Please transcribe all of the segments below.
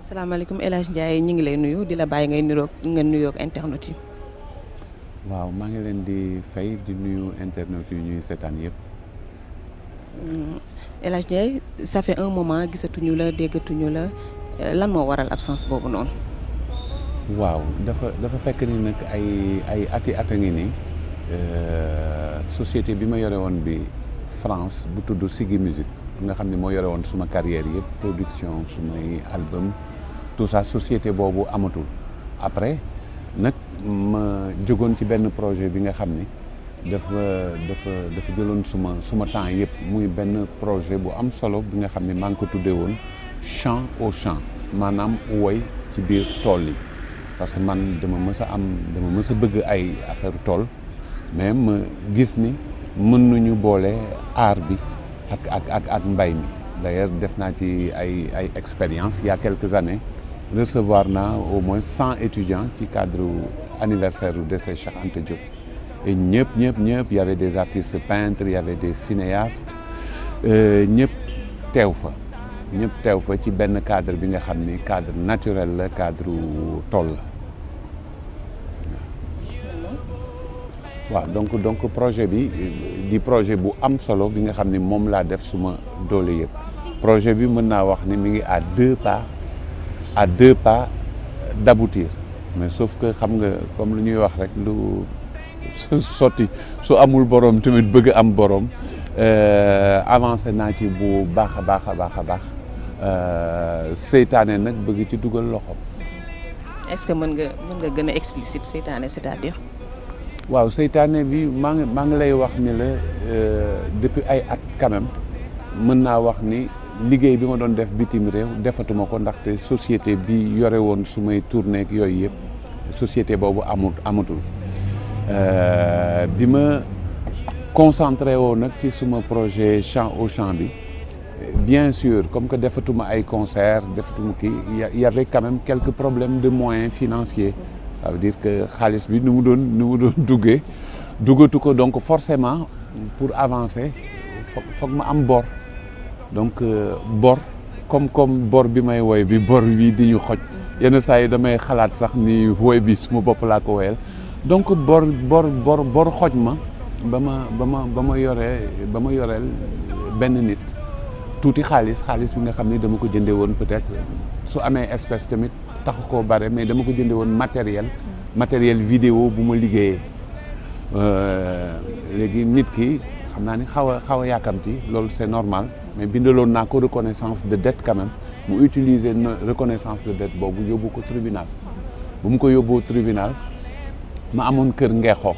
salaamaaleykum El Hadj Ndiaye ñu ngi lay nuyu di la bàyyi nga nuyoog internet yi. waaw maa ngi leen di fay di nuyu internet yi ñuy seetaan yëpp. El Hadj Ndiaye ça fait un moment gisatuñu la déggatuñu la lan moo waral absence boobu noonu. waaw dafa fekk ni nag ay ati a ngi nii société bi ma yore woon bi France bu tudd Sigi Musique nga xam ne moo yore woon suma carrière yëpp production sumay album tout ça société boobu amatul après nag ma jógoon ci benn projet bi nga xam ni dafa jëloon suma temps yëpp muy benn projet bu am solo bi nga xam ne maa ngi ko tuddee woon chant au champ maanaam woy ci biir tool yi parce que man dama mës a bëgg ay affaire tool mais ma gis ni mën nañu boole art bi ak mbay mi d'ailleurs def naa ci ay expérience il y a quelques années recevoir naa au moins 100 étudiants ci cadre anniversaire du décès Cheikh Anta Diop et ñëpp y avait des artistes peintres y avait des cinéastes ñëpp teew fa ci benn cadre bi nga xam ni cadre naturel la cadre tool la waaw donc projet bi di projet bu am solo bi nga xam ni moom laa def suma doole yëpp projet bi mën naa wax ni mi ngi à deux pas d'aboutir mais sauf que xam nga comme lu ñuy wax rek lu sotti su amul borom tamit bëgg am borom avancé naa ci bu baax a baax seytaane nag bëgg ci dugal loxo. est-ce que mën nga gën a explicite seytaane c'est-à-dire. waaw seytaane bi maa ngi lay wax ni la depuis ay at quand même mën naa wax ni liggéey bi ma doon def bitim réew defatuma ko ndaxte société bi yore woon su may tournée ak yooyu yëpp société boobu amatul bi ma concentré woon nag ci suma projet chant au champ bi bien sûr comme que defatuma ay concert defatuma kii y avait quand même quelques problèmes de moyens financiers. Ça veut dire que xaalis bi nu mu doon duggatu ko donc forcément pour avancer foog ma am bor donc bor comme bor bi may woy bi bor wi di ñu xoj yenn saa yi damay xalaat sax ni woy bi suma bopp laa ko woyal donc bor xoj ma ba ma yoreel benn nit tuuti xaalis bi nga xam ni dama ko jëndee woon peut-être su amee espèce tamit taxu koo bare mais dama ko jëndee woon matériel vidéo bu ma liggéeyee léegi nit ki xam naa ni xaw a yàkkamti loolu c'est normal mais bindaloon naa ko reconnaissance de dette quand même mu utiliser reconnaissance de dette boobu yóbbu ko tribunal bu mu ko yóbboo tribunal ma amoon kër Ngeexoox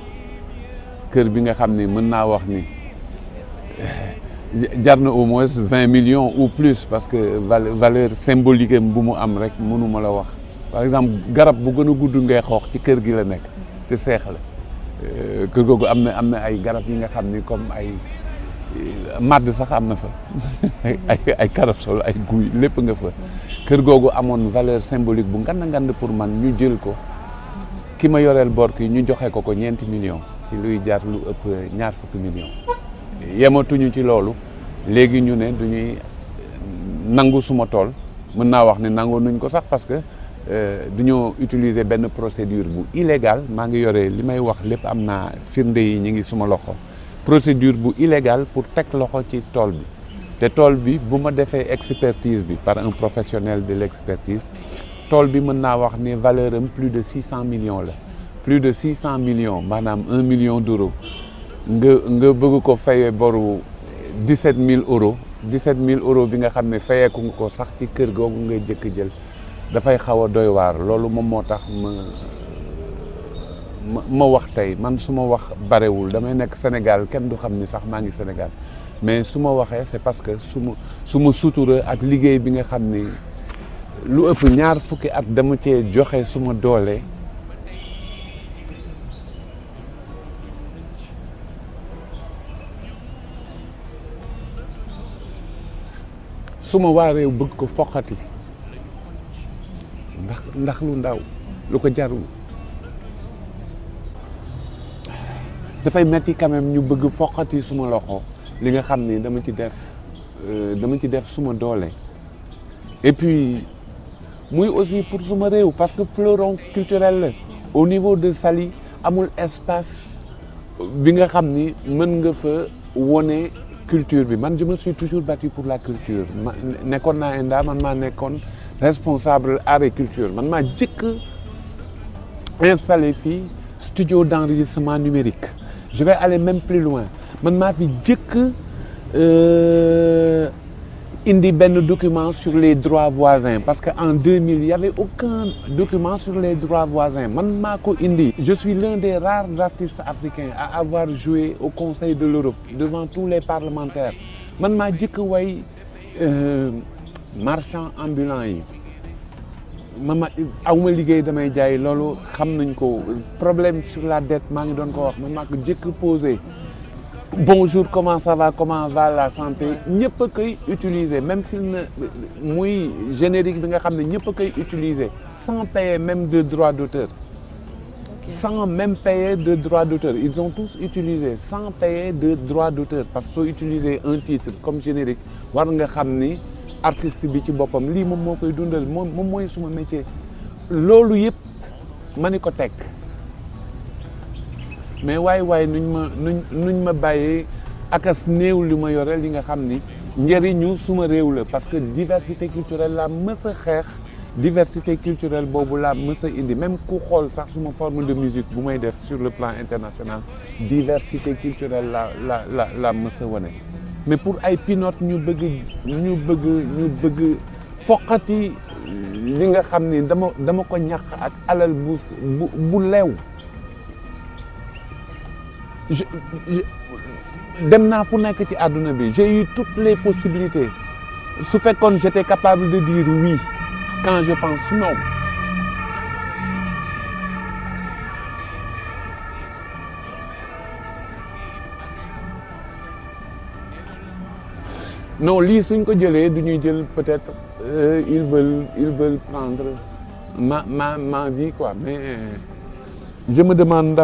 kër bi nga xam ni mën naa wax ni jar na au moins 20 millions ou plus parce que valeur symbolique am bu mu am rek mënuma la wax par exemple garab bu gën a gudd Ngeexoox ci kër gi la nekk te seex la kër googu am na ay garab yi nga xam ni comme ay màdd sax am na fa ay karabsol ay guy lépp nga fa kër googu amoon valeur symbolique bu ngand pour man ñu jël ko ki ma yoreel bor ki ñu joxe ko ñeenti millions ci luy jaar lu ëpp ñaar fukki millions yematuñu ci loolu léegi ñu ne duñuy nangu suma tool mën naa wax ne nangoo nuñ ko sax parce que duñoo utiliser benn procédure bu illégale maa ngi yore li may wax lépp am naa firnde yi ñu ngi suma loxo procédure bu illégale pour teg loxo ci tool bi te tool bi bu ma defee expertise bi par un professionnel de l'expertise tool bi mën naa wax ne valeur am plus de 600 millions la plus de 600 millions maanaam 1 million d'euros nga bëgg ko fayee boru 17 000 euros 17 000 euros bi nga xam ne fayeeku nga ko sax ci kër googu ngay jëkk jël dafay xaw a doy waar loolu moom moo tax ma wax tey man su ma wax barewul damay nekk Sénégal kenn du xam ni sax maa ngi Sénégal mais su ma waxee c'est parce que su ma sutura ak liggéey bi nga xam ni lu ëpp ñaar fukki at dama cee joxe suma doole suma waa réew bëgg ko foqati ndax lu ndaw lu ko jarul dafay metti quand même ñu bëgg foqati suma loxo li nga xam ni dama ci def suma doole et puis muy aussi pour suma réew parce que fleuron culturel la au niveau de Saly amul espace bi nga xam ni mën nga fa wone culture bi man je me suis toujours battu pour la culture ma nekkoon naa ENDA man maa nekkoon responsable art et culture man maa jëkk installé fii studio d'enregistrement numérique je vais aller même plus loin man maa fi jëkk indi benn document sur les droits voisins parce que en 2000 il y avait aucun document sur les droits voisins man maa ko indi je suis l'un des rares artistes africains à avoir joué au Conseil de l'Europe devant tous les parlementaires man maa jëkk way marchand ambulant yi ma awma liggéey damay jaay loolu xam nañ ko problème sur la dette maa ngi doon ko wax man maa ko jëkk posé bonjour comment ça va comment va la santé ñëpp a koy utiliser même s'il ne muy générique bi nga xam ne ñëpp a koy utiliser sans payer même de droit d'auteur sans même payer de droit d'auteur ils ont tous utilisé sans payer de droit d'auteur parce que soo utiliser un titre comme générique war nga xam ni artiste bi ci boppam lii moom moo koy dundal moom mooy suma métier loolu yëpp ma ni ko teg mais waay nuñ ma bàyyee akas néew li ma yore li nga xam ni njëriñu suma réew la parce que diversité culturelle la mës a xeex diversité culturelle boobu la mës a indi même ku xool sax suma forme de musique bu may def sur le plan international diversité culturelle la mës a wane mais pour ay pinote ñu bëgg foqati li nga xam ni dama ko ñàkk ak alal bu leew dem naa fu nekk ci àdduna bi j'ai eu toutes les possibilités su fekkoon j'étais capable de dire oui quand je pense non non lii suñ ko jëlee du ñuy jël peut-être ils veulent prendre ma vie quoi mais je me demande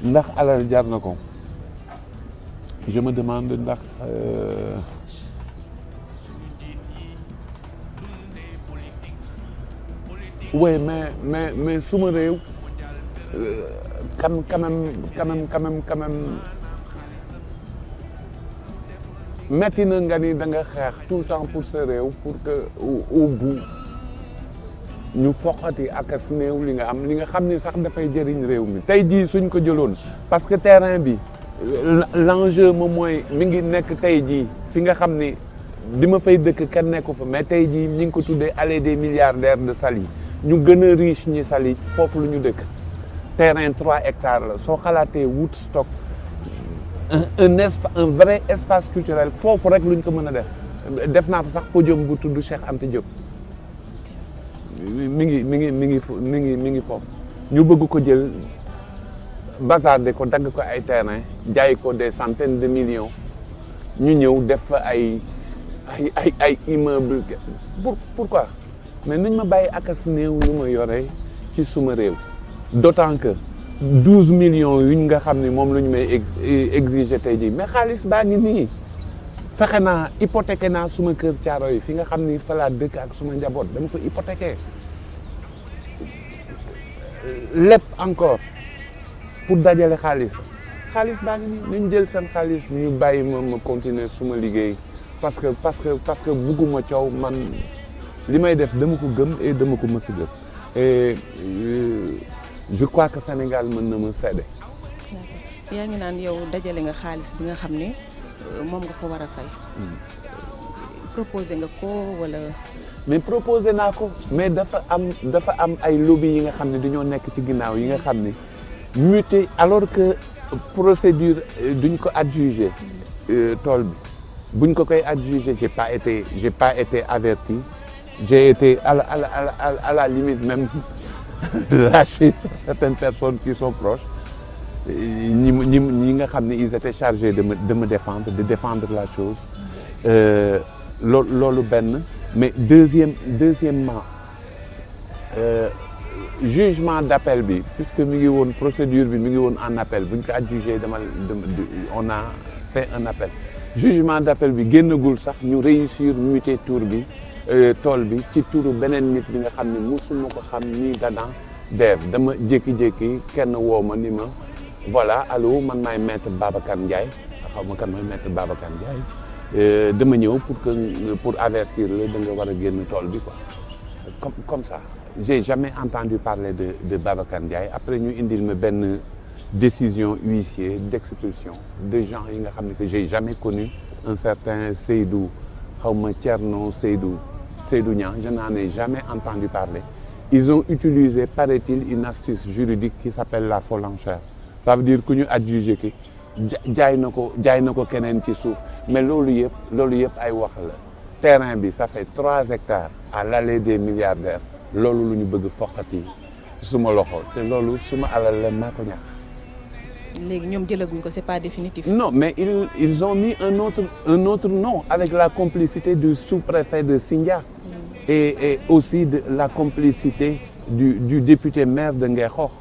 ndax alal jar na ko je me demande ndax oui mais suma réew quand même metti na nga ni da nga xeex tout le temps pour sa réew pour que au bout ñu foqati ak as néew li nga xam ni sax dafay jëriñ réew mi tey jii suñ ko jëloon parce que terrain bi l'enjeu moom mooy mi ngi nekk tey jii fi nga xam ni bi ma fay dëkk kenn nekku fa mais tey jii ñi ngi ko tuddee allée des milliardaires de Saly ñu gën a riche ñi Saly foofu lu ñu dëkk terrain 3 hectares la soo xalaatee Woodstock un vrai espace culturel foofu rek luñ ko mën a def naa fa sax podium bu tudd Cheikh Anta Diop mi ngi foofu ñu bëgg ko jël bazarder ko dagg ko ay terrain jaay ko des centaines de millions ñu ñëw def fa ay immeuble pourquoi mais nañ ma bàyyi akas néew lu ma yore ci suma réew d'autant que 12 millions yuñ nga xam ne moom la ñu may exiger tey jii mais xaalis baa ngi nii fexe naa hypothéqué naa suma kër caaro yi fi nga xam ni fa laa dëkk ak suma njaboot dama ko hypothéqué lépp encore pour dajale xaalis baa ngi nii nañ jël seen xaalis ñu bàyyi ma continuer suma liggéey parce que bugguma coow man li may def dama ko gëm et dama ko mës a gëm et je crois que Sénégal mën na ma seede. yaa ngi naan yow dajale nga xaalis bi nga xam ne moom nga ko war a fay. proposé nga ko wala. mais proposé naa ko mais dafa am ay lobby yi nga xam ne dañoo nekk ci ginnaaw yi nga xam ne muté alors que procédure duñ ko adjugé tool bi buñ ko koy adjugé j'ai pas été averti j'ai été à la limite même lâché certaines personnes qui sont proches ñi nga xam ne ils étaient chargés de me défendre de défendre la chose loolu benn mais deuxièmement jugement d'appel bi puisque mi ngi woon procédure bi mi ngi woon en appel bu ñu ko adjugé on a fait un appel jugement d'appel bi génnagul sax ñu réussir muter tour bi tool bi ci turu beneen nit bi nga xam ne musuma ko xam ni dadan dev dama jékki-jékki kenn woo ma ni ma voilà allo man maay maître Babacar Ndiaye xaw ma kan mooy maître Babacar Ndiaye dama ñëw pour avertir la da nga war a génn tool bi quoi comme ça j'ai jamais entendu parler de Babacar Ndiaye après ñu indil ma benn décision huissier d'expulsion de gens yi nga xam ne que j'ai jamais connu un certain Seydou xaw ma Thierno Seydou Niang je n'en ai jamais entendu parler. Ils ont utilisé, paraît-il, une astuce juridique qui s'appelle la folenchère. Ça veut dire que ñu adjugé ki jaay na ko keneen ci suuf mais loolu yëpp ay wax la terrain bi ça fait 3 hectares à l'allée des milliardaires loolu lu ñu bëgg foqati suma loxo te loolu suma alal la maa ko ñax. léegi ñoom jëlaguñ ko c'est pas définitif. Non mais ils ont mis un autre nom avec la complicité du sous-préfet de Sindia. Et aussi de la complicité du député maire de Nguekokh.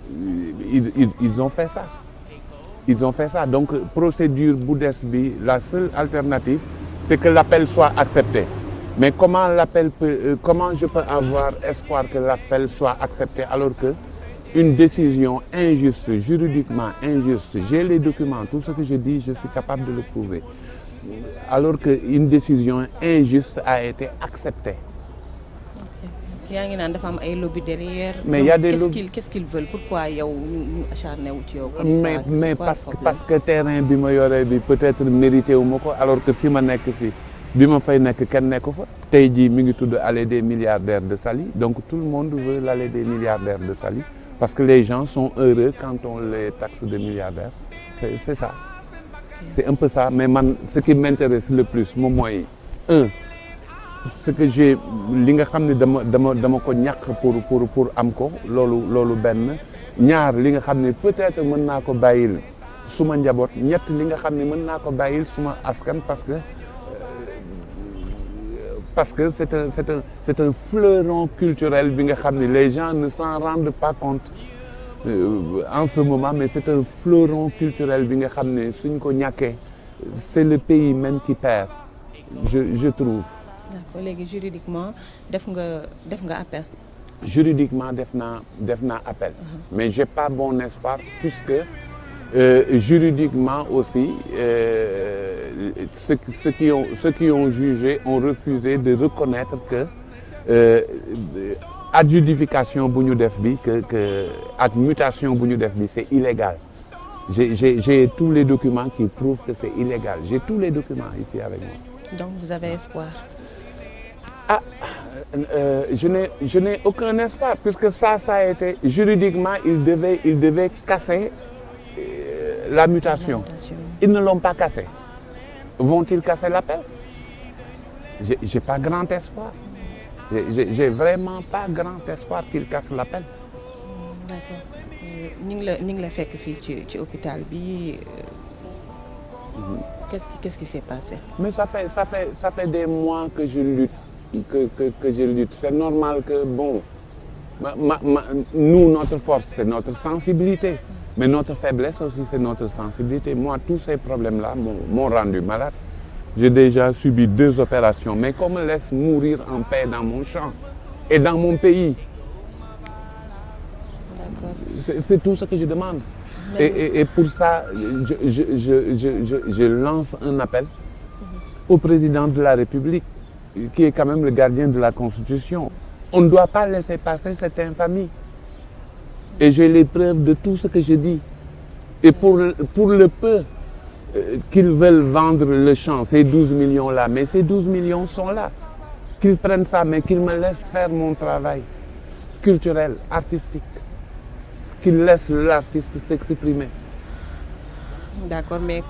Ils ont fait ça. Ils ont fait ça. Donc, procédure Boudesbi, la seule alternative, c'est que l'appel soit accepté. Mais comment je peux avoir espoir que l'appel soit accepté alors que une décision injuste, juridiquement injuste, j'ai les documents, tout ce que je dis, je suis capable de le prouver. Alors qu'une décision injuste a été acceptée. yaa ngi naan dafa am ay lobby derrière. Mais il y a des lobbies. Qu'est-ce qu'ils veulent? Pourquoi yow ñu acharné wu ci yow comme ça? Mais parce que terrain bi ma yoree bi peut-être mérité wu ma ko alors que fi ma nekk fii bi ma fay nekk kenn nekku fa. tey jii mi ngi tudd allée des milliardaires de Saly donc tout le monde veut l'allée des milliardaires de Saly parce que les gens sont heureux quand on les taxe de milliardaires c'est ça. C'est un peu ça mais man ce qui m'intéresse le plus moom mooy ce que j'ai li nga xam ne dama ko ñàkk pour am ko loolu benn ñaar li nga xam ne peut-être mën naa ko bàyyil suma njaboot ñett li nga xam ne mën naa ko bàyyil suma askan parce que c'est un fleuron culturel bi nga xam ne les gens ne s'en rendent pas compte en ce moment mais c'est un fleuron culturel bi nga xam ne suñ ko ñàkkee c'est le pays même qui perd je trouve. D'accord léegi juridiquement def nga appel. Juridiquement def naa appel. Mais j'ai pas bon espoir puisque juridiquement aussi ceux qui ont jugé ont refusé de reconnaître que adjudication bu ñu def bi que ak mutation bu ñu def bi c'est illégal. J'ai tous les documents qui prouvent que c'est illégal. J'ai tous les documents ici avec moi. Donc vous avez espoir? Ah, je n'ai aucun espoir puisque ça a été juridiquement il devait casser la mutation. Ils ne l'ont pas cassé. Vont-ils casser l'appel? J'ai pas grand espoir. J'ai vraiment pas grand espoir qu'ils cassent l'appel. D'accord. ñu ngi la fekk fii ci hôpital bi. Qu'est-ce qui s'est passé? Mais ça fait des mois que je lutte. Que je lutte. C'est normal que bon, nous notre force c'est notre sensibilité, mais notre faiblesse aussi c'est notre sensibilité. Moi tous ces problèmes-là m'ont rendu malade. J'ai déjà subi 2 opérations, mais qu'on me laisse mourir en paix dans mon champ et dans mon pays. D'accord. C'est tout ce que je demande. Et pour ça, je lance un appel au président de la République, qui est quand même le gardien de la Constitution. On ne doit pas laisser passer cette infamie. Et j'ai les preuves de tout ce que je dis. Et pour le peu qu'ils veulent vendre le champ, ces 12 millions-là, mais ces 12 millions sont là. Qu'ils prennent ça, mais qu'ils me laissent faire mon travail culturel, artistique. Qu'ils laissent l'artiste s'exprimer. D'accord, mais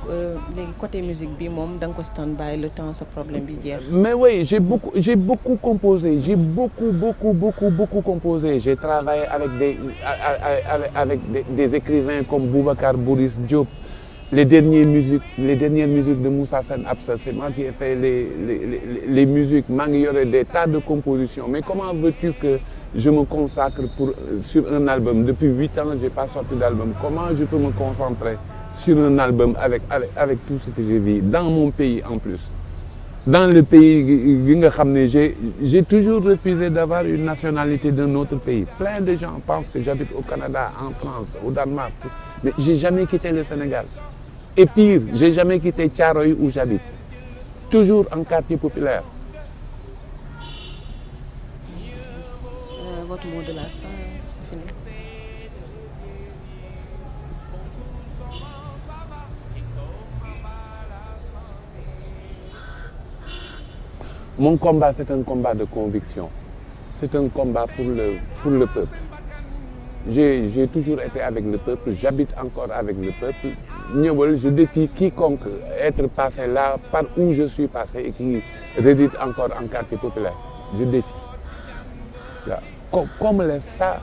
côté musique bi moom da nga ko stand-by le temps ce problème bi jeex. Mais oui, j'ai beaucoup composé, j'ai beaucoup composé. J'ai travaillé avec des écrivains comme Boubacar Boris Diop. Les dernières musiques de Moussa Sen Absa, c'est moi qui ai fait les musiques. Maa ngi yore des tas de compositions. Mais comment veux-tu que je me consacre sur un album? Depuis 8 ans, j'ai pas sorti d'album. Comment je peux me concentrer sur un album avec tout ce que je vis, dans mon pays en plus. Dans le pays, j'ai toujours refusé d'avoir une nationalité d'un autre pays. Plein de gens pensent que j'habite au Canada, en France, au Danemark, mais j'ai jamais quitté le Sénégal. Et pire, j'ai jamais quitté Thiaroye où j'habite. Toujours en quartier populaire. Votre mot de la fin, c'est fini. Mon combat, c'est un combat de conviction. C'est un combat pour le peuple. J'ai toujours été avec le peuple, j'habite encore avec le peuple. Je défie quiconque être passé là, par où je suis passé et qui réside encore en quartier populaire. Je défie. Comme ça.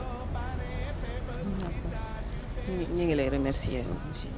D'accord. Ñu ngi lay remercier monsieur.